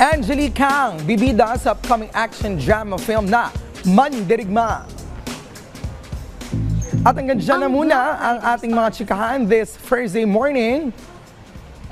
Angelique Kang, bibida sa upcoming action drama film na Mandirigma. At hanggang dyan na muna ang ating mga chikahan this Thursday morning.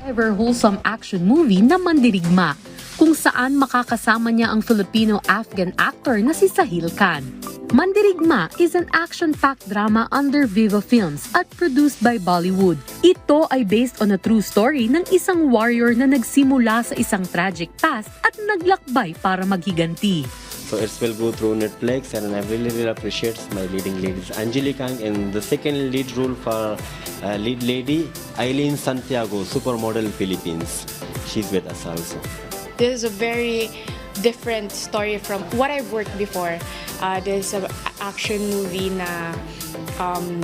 Ever wholesome action movie na Mandirigma, kung saan makakasama niya ang Filipino-Afghan actor na si Sahil Khan. Mandirigma is an action-packed drama under Viva Films at produced by Bollywood. Ito ay based on a true story ng isang warrior na nagsimula sa isang tragic past at naglakbay para maghiganti. So it will go through Netflix, and I really appreciate my leading ladies, Angelique Kang, and the second lead role for lead lady, Eileen Santiago, supermodel Philippines. She's with us also. This is a very different story from what I've worked before. There's an action movie na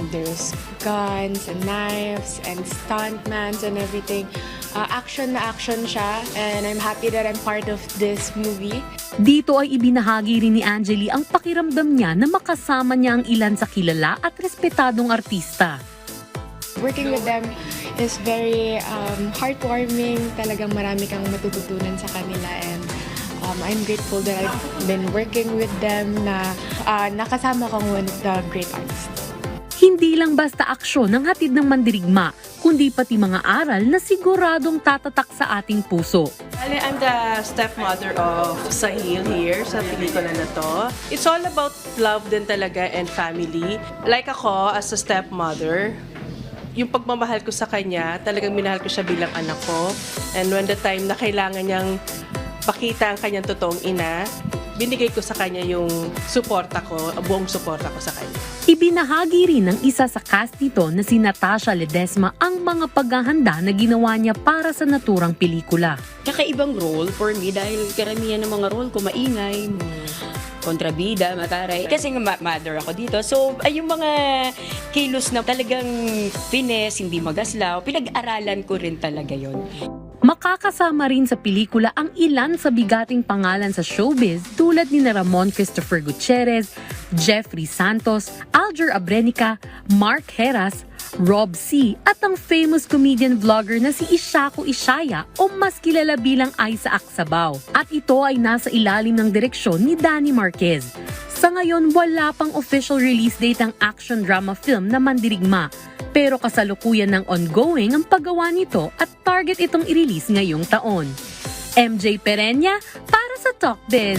there's guns and knives and stuntmans and everything. Action na action siya, and I'm happy that I'm part of this movie. Dito ay ibinahagi rin ni Angeli ang pakiramdam niya na makasama niya ang ilan sa kilala at respetadong artista. Working with them is very heartwarming. Talagang marami kang matututunan sa kanila, and I'm grateful that I've been working with them na nakasama kong one of the great artists. Hindi lang basta aksyon ang hatid ng Mandirigma, kundi pati mga aral na siguradong tatatak sa ating puso. I'm the stepmother of Sahil here sa pelikula na to. It's all about love din talaga and family. Like ako, as a stepmother, yung pagmamahal ko sa kanya, talagang minahal ko siya bilang anak ko. And when the time na kailangan niyang pakita ang kanyang totoong ina, binigay ko sa kanya yung suporta ko, buong suporta ko sa kanya. Ibinahagi rin ng isa sa cast nito na si Natasha Ledesma ang mga paghahanda na ginawa niya para sa naturang pelikula. Kakaibang role for me dahil karamihan ng mga role ko maingay, kontrabida, mataray. Kasi nga mother ako dito. So, ay yung mga kilos na talagang finesse, hindi magaslaw, pinag-aralan ko rin talaga yon. Makakasama rin sa pelikula ang ilan sa bigating pangalan sa showbiz tulad ni Ramon Christopher Gutierrez, Jeffrey Santos, Alger Abrenica, Mark Heras, Rob C. at ang famous comedian vlogger na si Ishaku Ishaya o mas kilala bilang Aiza Aksabaw. At ito ay nasa ilalim ng direksyon ni Danny Marquez. Sa ngayon, wala pang official release date ang action drama film na Mandirigma, pero kasalukuyan ng ongoing ang paggawa nito at target itong i-release ngayong taon. MJ Perenya para sa Talk Biz.